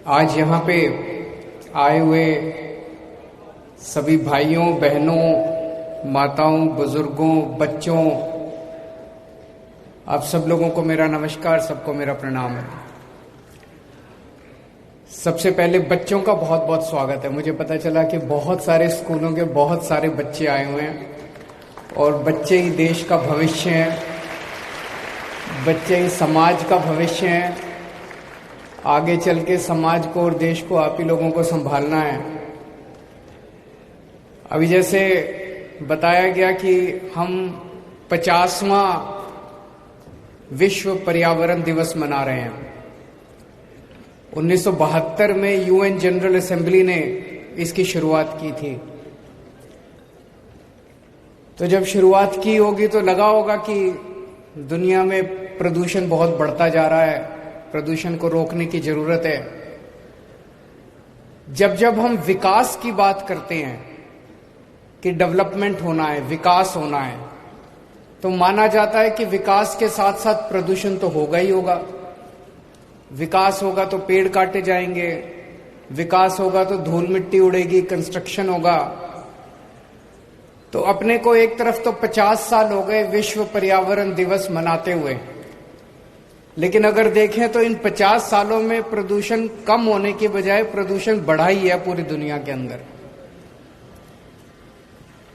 आज यहाँ पे आए हुए सभी भाइयों बहनों, माताओं, बुजुर्गों, बच्चों, आप सब लोगों को मेरा नमस्कार, सबको मेरा प्रणाम है। सबसे पहले बच्चों का बहुत बहुत स्वागत है। मुझे पता चला कि बहुत सारे स्कूलों के बहुत सारे बच्चे आए हुए हैं और बच्चे ही देश का भविष्य हैं, बच्चे ही समाज का भविष्य हैं। आगे चल के समाज को और देश को आप ही लोगों को संभालना है। अभी जैसे बताया गया कि हम 50वां विश्व पर्यावरण दिवस मना रहे हैं। 1972 में यूएन जनरल असेंबली ने इसकी शुरुआत की थी। तो जब शुरुआत की होगी तो लगा होगा कि दुनिया में प्रदूषण बहुत बढ़ता जा रहा है, प्रदूषण को रोकने की जरूरत है। जब जब हम विकास की बात करते हैं कि डेवलपमेंट होना है, विकास होना है, तो माना जाता है कि विकास के साथ साथ प्रदूषण तो होगा ही होगा। विकास होगा तो पेड़ काटे जाएंगे, विकास होगा तो धूल मिट्टी उड़ेगी, कंस्ट्रक्शन होगा। तो अपने को एक तरफ तो 50 साल हो गए विश्व पर्यावरण दिवस मनाते हुए, लेकिन अगर देखें तो इन 50 सालों में प्रदूषण कम होने की बजाय प्रदूषण बढ़ा ही है पूरी दुनिया के अंदर।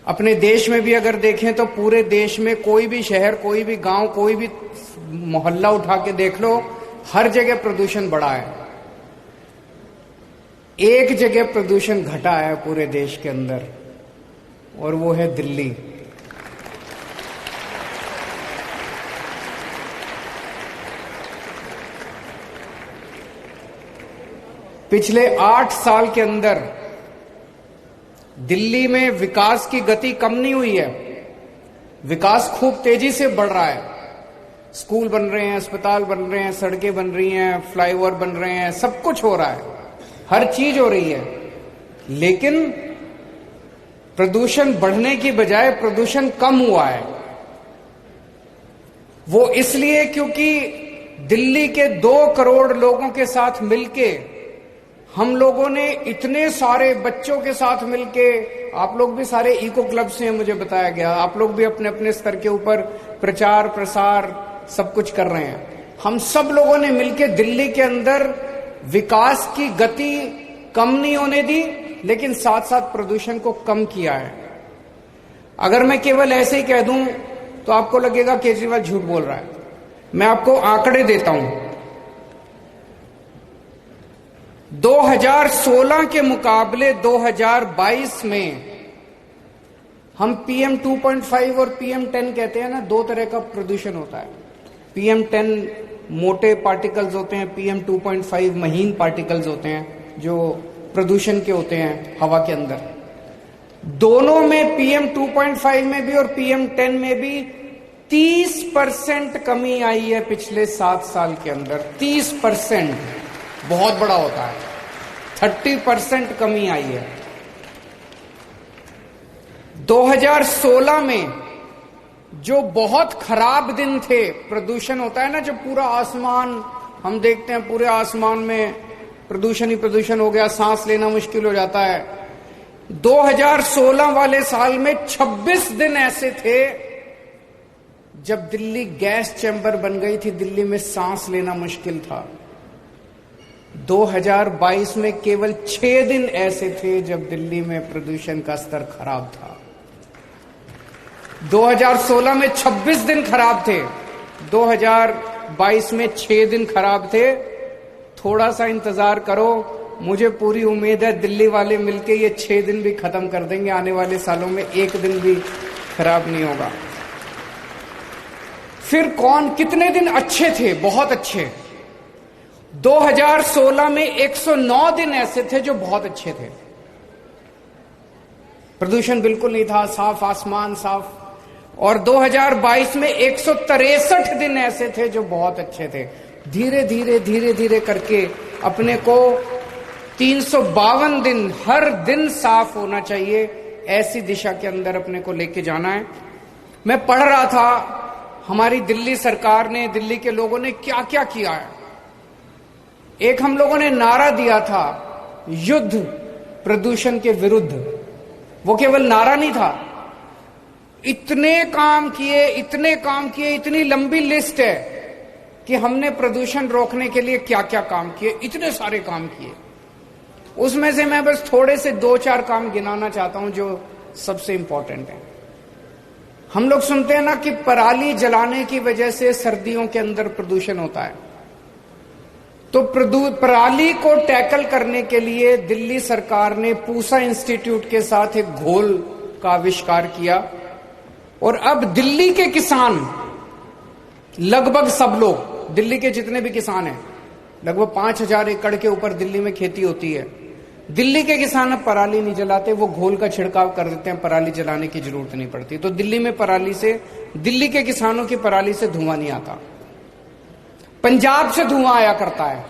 अपने देश में भी अगर देखें तो पूरे देश में कोई भी शहर, कोई भी गांव, कोई भी मोहल्ला उठा के देख लो, हर जगह प्रदूषण बढ़ा है। एक जगह प्रदूषण घटा है पूरे देश के अंदर, और वो है दिल्ली। पिछले 8 साल के अंदर दिल्ली में विकास की गति कम नहीं हुई है, विकास खूब तेजी से बढ़ रहा है। स्कूल बन रहे हैं, अस्पताल बन रहे हैं, सड़कें बन रही हैं, फ्लाईओवर बन रहे हैं, सब कुछ हो रहा है, हर चीज हो रही है। लेकिन प्रदूषण बढ़ने की बजाय प्रदूषण कम हुआ है। वो इसलिए क्योंकि दिल्ली के 2 करोड़ लोगों के साथ मिलके हम लोगों ने, इतने सारे बच्चों के साथ मिलके, आप लोग भी सारे इको क्लब से हैं मुझे बताया गया, आप लोग भी अपने अपने स्तर के ऊपर प्रचार प्रसार सब कुछ कर रहे हैं। हम सब लोगों ने मिलके दिल्ली के अंदर विकास की गति कम नहीं होने दी, लेकिन साथ साथ प्रदूषण को कम किया है। अगर मैं केवल ऐसे ही कह दूं तो आपको लगेगा केजरीवाल झूठ बोल रहा है। मैं आपको आंकड़े देता हूं। 2016 के मुकाबले 2022 में हम PM 2.5 और PM 10 कहते हैं ना, 2 तरह का प्रदूषण होता है। PM 10 मोटे पार्टिकल्स होते हैं, PM 2.5 महीन पार्टिकल्स होते हैं जो प्रदूषण के होते हैं हवा के अंदर। दोनों में PM 2.5 में भी और PM 10 में भी 30% कमी आई है पिछले 7 साल के अंदर। 30% बहुत बड़ा होता है, 30% कमी आई है। 2016 में जो बहुत खराब दिन थे, प्रदूषण होता है ना, जब पूरा आसमान हम देखते हैं, पूरे आसमान में प्रदूषण ही प्रदूषण हो गया, सांस लेना मुश्किल हो जाता है। 2016 वाले साल में 26 दिन ऐसे थे जब दिल्ली गैस चैम्बर बन गई थी, दिल्ली में सांस लेना मुश्किल था। 2022 में केवल 6 दिन ऐसे थे जब दिल्ली में प्रदूषण का स्तर खराब था। 2016 में 26 दिन खराब थे, 2022 में 6 दिन खराब थे। थोड़ा सा इंतजार करो, मुझे पूरी उम्मीद है दिल्ली वाले मिलके ये 6 दिन भी खत्म कर देंगे। आने वाले सालों में 1 दिन भी खराब नहीं होगा। फिर कौन, कितने दिन अच्छे थे, बहुत अच्छे। 2016 में 109 दिन ऐसे थे जो बहुत अच्छे थे, प्रदूषण बिल्कुल नहीं था, साफ आसमान, साफ। और 2022 में 163 दिन ऐसे थे जो बहुत अच्छे थे। धीरे धीरे धीरे धीरे करके अपने को 352 दिन, हर दिन साफ होना चाहिए, ऐसी दिशा के अंदर अपने को लेके जाना है। मैं पढ़ रहा था हमारी दिल्ली सरकार ने, दिल्ली के लोगों ने क्या क्या किया है। एक हम लोगों ने नारा दिया था, युद्ध प्रदूषण के विरुद्ध। वो केवल नारा नहीं था, इतने काम किए, इतनी लंबी लिस्ट है कि हमने प्रदूषण रोकने के लिए क्या क्या काम किए, इतने सारे काम किए। उसमें से मैं बस थोड़े से 2-4 काम गिनाना चाहता हूं जो सबसे इंपॉर्टेंट है। हम लोग सुनते हैं ना कि पराली जलाने की वजह से सर्दियों के अंदर प्रदूषण होता है। तो पराली को टैकल करने के लिए दिल्ली सरकार ने पूसा इंस्टीट्यूट के साथ एक घोल का आविष्कार किया और अब दिल्ली के किसान, लगभग सब लोग, दिल्ली के जितने भी किसान हैं, लगभग 5000 एकड़ के ऊपर दिल्ली में खेती होती है, दिल्ली के किसान अब पराली नहीं जलाते, वो घोल का छिड़काव कर देते हैं, पराली जलाने की जरूरत नहीं पड़ती। तो दिल्ली में पराली से, दिल्ली के किसानों की पराली से धुआं नहीं आता। पंजाब से धुआं आया करता है।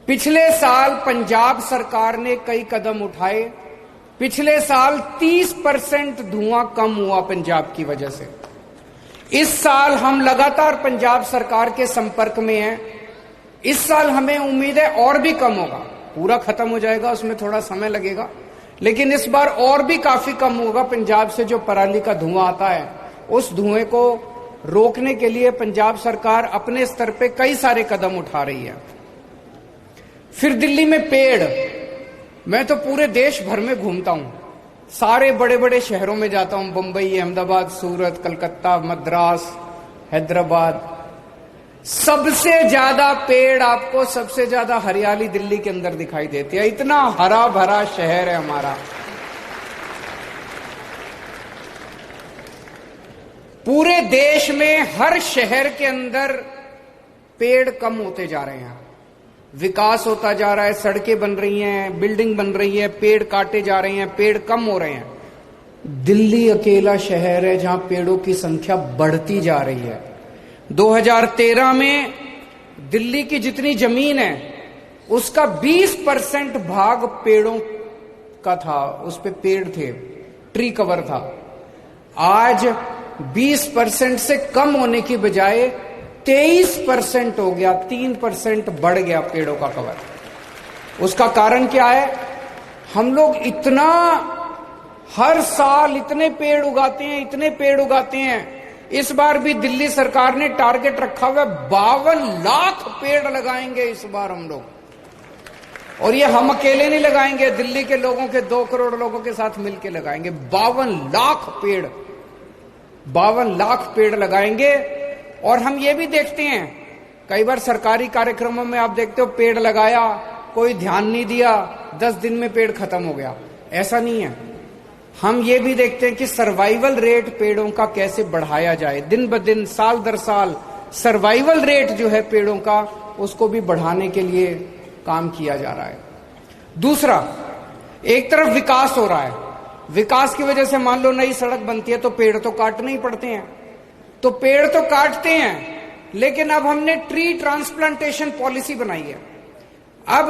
पिछले साल पंजाब सरकार ने कई कदम उठाए। पिछले साल 30% धुआं कम हुआ पंजाब की वजह से। इस साल हम लगातार पंजाब सरकार के संपर्क में हैं। इस साल हमें उम्मीद है और भी कम होगा, पूरा खत्म हो जाएगा, उसमें थोड़ा समय लगेगा, लेकिन इस बार और भी काफी कम होगा। पंजाब से जो पराली का धुआं आता है, उस धुएं को रोकने के लिए पंजाब सरकार अपने स्तर पे कई सारे कदम उठा रही है। फिर दिल्ली में पेड़, मैं तो पूरे देश भर में घूमता हूं, सारे बड़े बड़े शहरों में जाता हूं, बंबई, अहमदाबाद, सूरत, कलकत्ता, मद्रास, हैदराबाद। सबसे ज्यादा पेड़ आपको, सबसे ज्यादा हरियाली दिल्ली के अंदर दिखाई देती है। इतना हरा भरा शहर है हमारा। पूरे देश में हर शहर के अंदर पेड़ कम होते जा रहे हैं, विकास होता जा रहा है, सड़कें बन रही हैं, बिल्डिंग बन रही है, पेड़ काटे जा रहे हैं, पेड़ कम हो रहे हैं। दिल्ली अकेला शहर है जहां पेड़ों की संख्या बढ़ती जा रही है। 2013 में दिल्ली की जितनी जमीन है उसका 20% भाग पेड़ों का था, उस पे पेड़ थे, ट्री कवर था। आज 20% से कम होने की बजाय 23% हो गया, 3% बढ़ गया पेड़ों का कवर। उसका कारण क्या है? हम लोग इतना हर साल इतने पेड़ उगाते हैं, इतने पेड़ उगाते हैं। इस बार भी दिल्ली सरकार ने टारगेट रखा हुआ है, 52 लाख पेड़ लगाएंगे इस बार हम लोग। और ये हम अकेले नहीं लगाएंगे, दिल्ली के लोगों के 2 करोड़ लोगों के साथ मिलकर लगाएंगे। 52 लाख पेड़, 52 लाख पेड़ लगाएंगे। और हम ये भी देखते हैं, कई बार सरकारी कार्यक्रमों में आप देखते हो पेड़ लगाया, कोई ध्यान नहीं दिया, 10 दिन में पेड़ खत्म हो गया। ऐसा नहीं है। हम ये भी देखते हैं कि सर्वाइवल रेट पेड़ों का कैसे बढ़ाया जाए। दिन ब दिन, साल दर साल सर्वाइवल रेट जो है पेड़ों का, उसको भी बढ़ाने के लिए काम किया जा रहा है। दूसरा, एक तरफ विकास हो रहा है, विकास की वजह से मान लो नई सड़क बनती है तो पेड़ तो काटने ही पड़ते हैं, तो पेड़ तो काटते हैं, लेकिन अब हमने ट्री ट्रांसप्लांटेशन पॉलिसी बनाई है। अब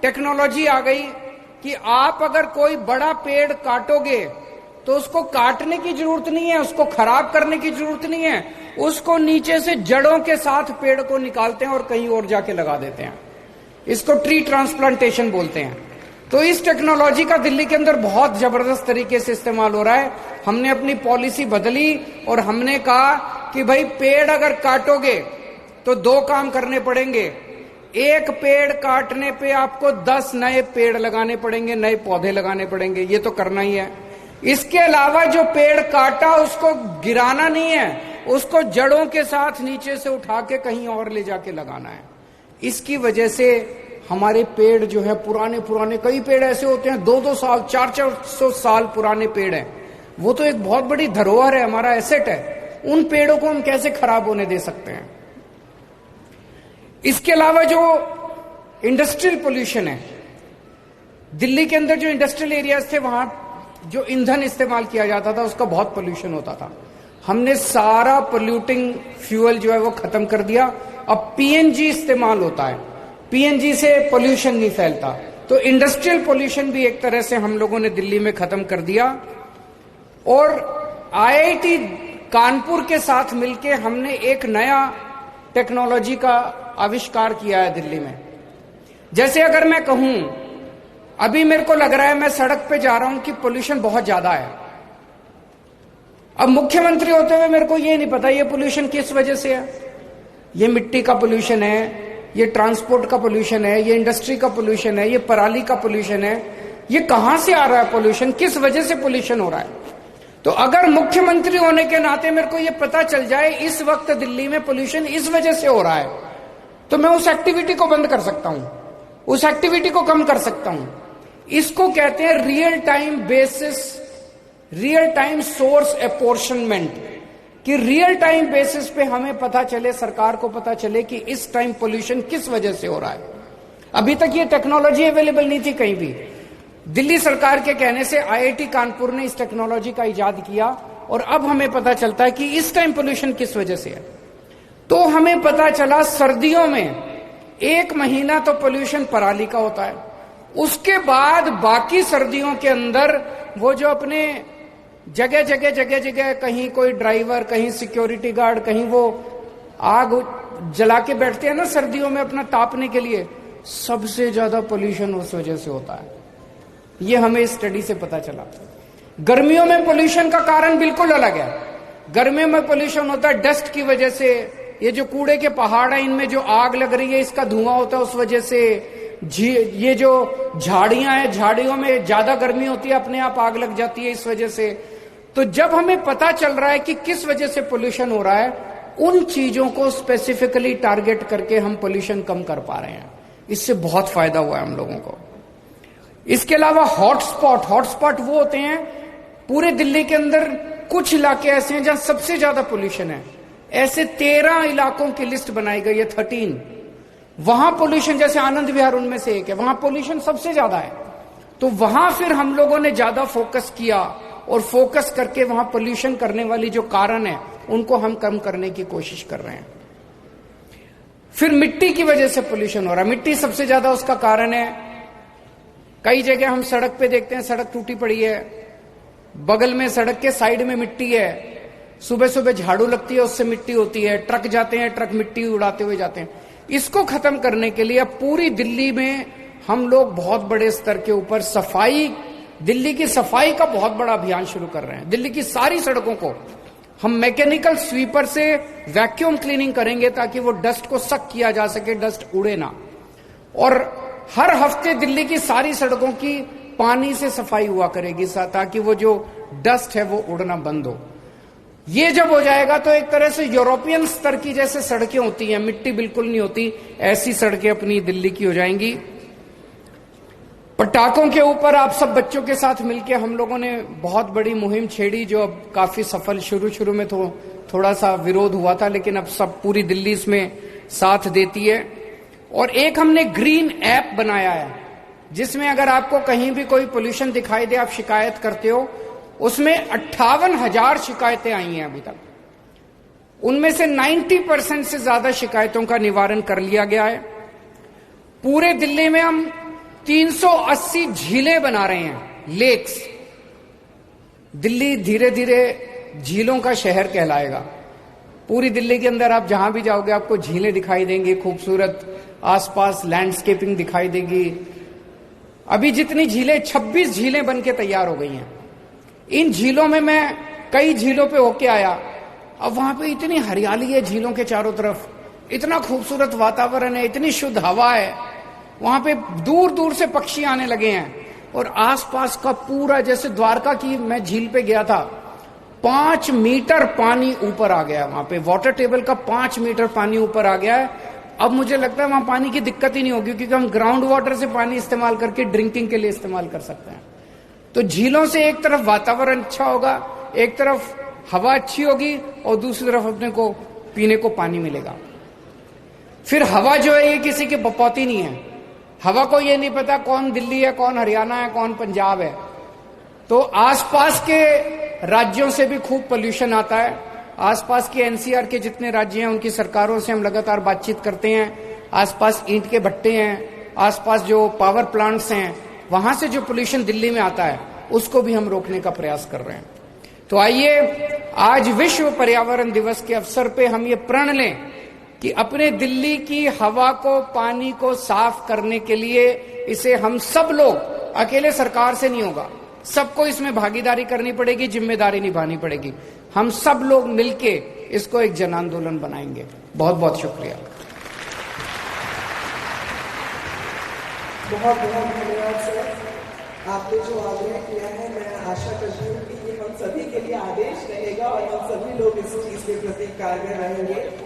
टेक्नोलॉजी आ गई कि आप अगर कोई बड़ा पेड़ काटोगे तो उसको काटने की जरूरत नहीं है, उसको खराब करने की जरूरत नहीं है, उसको नीचे से जड़ों के साथ पेड़ को निकालते हैं और कहीं और जाके लगा देते हैं। इसको ट्री ट्रांसप्लांटेशन बोलते हैं। तो इस टेक्नोलॉजी का दिल्ली के अंदर बहुत जबरदस्त तरीके से इस्तेमाल हो रहा है। हमने अपनी पॉलिसी बदली और हमने कहा कि भाई पेड़ अगर काटोगे तो 2 काम करने पड़ेंगे। एक पेड़ काटने पे आपको 10 नए पेड़ लगाने पड़ेंगे, नए पौधे लगाने पड़ेंगे, ये तो करना ही है। इसके अलावा जो पेड़ काटा उसको गिराना नहीं है, उसको जड़ों के साथ नीचे से उठा के कहीं और ले जाके लगाना है। इसकी वजह से हमारे पेड़ जो है पुराने कई पेड़ ऐसे होते हैं 2-2 साल 400 साल पुराने पेड़ हैं, वो तो एक बहुत बड़ी धरोहर है, हमारा एसेट है। उन पेड़ों को हम कैसे खराब होने दे सकते हैं? इसके अलावा जो इंडस्ट्रियल पोल्यूशन है, दिल्ली के अंदर जो इंडस्ट्रियल एरियाज थे वहां जो ईंधन इस्तेमाल किया जाता था उसका बहुत पोल्यूशन होता था। हमने सारा पोल्यूटिंग फ्यूल जो है वो खत्म कर दिया। अब पीएनजी इस्तेमाल होता है, पीएनजी से पोल्यूशन नहीं फैलता। तो इंडस्ट्रियल पोल्यूशन भी एक तरह से हम लोगों ने दिल्ली में खत्म कर दिया। और आईआईटी कानपुर के साथ मिलकर हमने एक नया टेक्नोलॉजी का आविष्कार किया है दिल्ली में। जैसे अगर मैं कहूं, अभी मेरे को लग रहा है मैं सड़क पे जा रहा हूं कि पोल्यूशन बहुत ज्यादा है। अब मुख्यमंत्री होते हुए मेरे को ये नहीं पता ये पोल्यूशन किस वजह से है। ये मिट्टी का पोल्यूशन है, ये ट्रांसपोर्ट का पोल्यूशन है, ये इंडस्ट्री का पोल्यूशन है, ये पराली का पोल्यूशन है। ये कहां से आ रहा है पोल्यूशन, किस वजह से पोल्यूशन हो रहा है? तो अगर मुख्यमंत्री होने के नाते मेरे को ये पता चल जाए इस वक्त दिल्ली में पोल्यूशन इस वजह से हो रहा है, तो मैं उस एक्टिविटी को बंद कर सकता हूं, उस एक्टिविटी को कम कर सकता हूं। इसको कहते हैं real time basis, real time source apportionment, कि रियल टाइम बेसिस पे हमें पता चले, सरकार को पता चले कि इस टाइम पोल्यूशन किस वजह से हो रहा है। अभी तक ये टेक्नोलॉजी अवेलेबल नहीं थी कहीं भी। दिल्ली सरकार के कहने से आईआईटी कानपुर ने इस टेक्नोलॉजी का इजाद किया और अब हमें पता चलता है कि इस टाइम पोल्यूशन किस वजह से है। तो हमें पता चला सर्दियों में 1 महीना तो पोल्यूशन पराली का होता है, उसके बाद बाकी सर्दियों के अंदर वो जो अपने जगह जगह कहीं कोई ड्राइवर, कहीं सिक्योरिटी गार्ड, कहीं वो आग जला के बैठते हैं ना सर्दियों में अपना तापने के लिए, सबसे ज्यादा पोल्यूशन उस वजह से होता है। ये हमें इस स्टडी से पता चला। गर्मियों में पोल्यूशन का कारण बिल्कुल अलग है। गर्मियों में पोल्यूशन होता है डस्ट की वजह से, ये जो कूड़े के पहाड़ है इनमें जो आग लग रही है इसका धुआं होता है उस वजह से। ये जो झाड़ियां हैं, झाड़ियों में ज्यादा गर्मी होती है, अपने आप आग लग जाती है इस वजह से। तो जब हमें पता चल रहा है कि किस वजह से पोल्यूशन हो रहा है, उन चीजों को स्पेसिफिकली टारगेट करके हम पोल्यूशन कम कर पा रहे हैं। इससे बहुत फायदा हुआ है हम लोगों को। इसके अलावा हॉटस्पॉट वो होते हैं पूरे दिल्ली के अंदर, कुछ इलाके ऐसे हैं जहां सबसे ज्यादा पोल्यूशन है। ऐसे 13 इलाकों की लिस्ट बनाई गई है, 13। वहां पोल्यूशन, जैसे आनंद विहार उनमें से एक है, वहां पोल्यूशन सबसे ज्यादा है। तो वहां फिर हम लोगों ने ज्यादा फोकस किया और फोकस करके वहां पोल्यूशन करने वाली जो कारण है उनको हम कम करने की कोशिश कर रहे हैं। फिर मिट्टी की वजह से पोल्यूशन हो रहा है। मिट्टी सबसे ज्यादा उसका कारण है। कई जगह हम सड़क पे देखते हैं सड़क टूटी पड़ी है, बगल में सड़क के साइड में मिट्टी है, सुबह सुबह झाड़ू लगती है उससे मिट्टी होती है, ट्रक जाते हैं, ट्रक मिट्टी उड़ाते हुए जाते हैं। इसको खत्म करने के लिए अब पूरी दिल्ली में हम लोग बहुत बड़े स्तर के ऊपर सफाई, दिल्ली की सफाई का बहुत बड़ा अभियान शुरू कर रहे हैं। दिल्ली की सारी सड़कों को हम मैकेनिकल स्वीपर से वैक्यूम क्लीनिंग करेंगे ताकि वो डस्ट को सक किया जा सके, डस्ट उड़े ना। और हर हफ्ते दिल्ली की सारी सड़कों की पानी से सफाई हुआ करेगी ताकि वो जो डस्ट है वो उड़ना बंद हो। ये जब हो जाएगा तो एक तरह से यूरोपियन स्तर की जैसे सड़कें होती हैं, मिट्टी बिल्कुल नहीं होती, ऐसी सड़कें अपनी दिल्ली की हो जाएंगी। पटाखों के ऊपर आप सब बच्चों के साथ मिलकर हम लोगों ने बहुत बड़ी मुहिम छेड़ी जो अब काफी सफल, शुरू में तो थोड़ा सा विरोध हुआ था लेकिन अब सब पूरी दिल्ली इसमें साथ देती है। और एक हमने ग्रीन ऐप बनाया है जिसमें अगर आपको कहीं भी कोई पोल्यूशन दिखाई दे, आप शिकायत करते हो, उसमें 58,000 शिकायतें आई हैं अभी तक। उनमें से 90% से ज्यादा शिकायतों का निवारण कर लिया गया है। पूरे दिल्ली में हम 380 झीलें बना रहे हैं, लेक्स। दिल्ली धीरे धीरे झीलों का शहर कहलाएगा। पूरी दिल्ली के अंदर आप जहां भी जाओगे आपको झीलें दिखाई देंगी, खूबसूरत आसपास लैंडस्केपिंग दिखाई देगी। अभी जितनी झीलें, 26 झीलें बन के तैयार हो गई हैं। इन झीलों में मैं कई झीलों पे होके आया, अब वहां पे इतनी हरियाली है झीलों के चारों तरफ, इतना खूबसूरत वातावरण है, इतनी शुद्ध हवा है, वहां पे दूर दूर से पक्षी आने लगे हैं। और आसपास का पूरा, जैसे द्वारका की मैं झील पे गया था, 5 मीटर पानी ऊपर आ गया। वहां पे वाटर टेबल का 5 मीटर पानी ऊपर आ गया है। अब मुझे लगता है वहां पानी की दिक्कत ही नहीं होगी क्योंकि हम ग्राउंड वाटर से पानी इस्तेमाल करके ड्रिंकिंग के लिए इस्तेमाल कर सकते हैं। तो झीलों से एक तरफ वातावरण अच्छा होगा, एक तरफ हवा अच्छी होगी और दूसरी तरफ अपने को पीने को पानी मिलेगा। फिर हवा जो है ये किसी की बपौती नहीं है। हवा को ये नहीं पता कौन दिल्ली है, कौन हरियाणा है, कौन पंजाब है। तो आसपास के राज्यों से भी खूब पोल्यूशन आता है। आसपास के एनसीआर के जितने राज्य हैं उनकी सरकारों से हम लगातार बातचीत करते हैं। आसपास ईंट के भट्टे हैं, आसपास जो पावर प्लांट्स हैं, वहां से जो पोल्यूशन दिल्ली में आता है उसको भी हम रोकने का प्रयास कर रहे हैं। तो आइए आज विश्व पर्यावरण दिवस के अवसर पे हम ये प्रण लें कि अपने दिल्ली की हवा को, पानी को साफ करने के लिए इसे हम सब लोग, अकेले सरकार से नहीं होगा, सबको इसमें भागीदारी करनी पड़ेगी, जिम्मेदारी निभानी पड़ेगी। हम सब लोग मिलके इसको एक जन आंदोलन बनाएंगे। बहुत बहुत शुक्रिया। बहुत बहुत धन्यवाद सर, आपने जो आग्रह किया है मैं आशा करती हूँ कि ये हम सभी के लिए आदेश रहेगा और हम सभी लोग इस चीज के प्रति कारगर रहेंगे।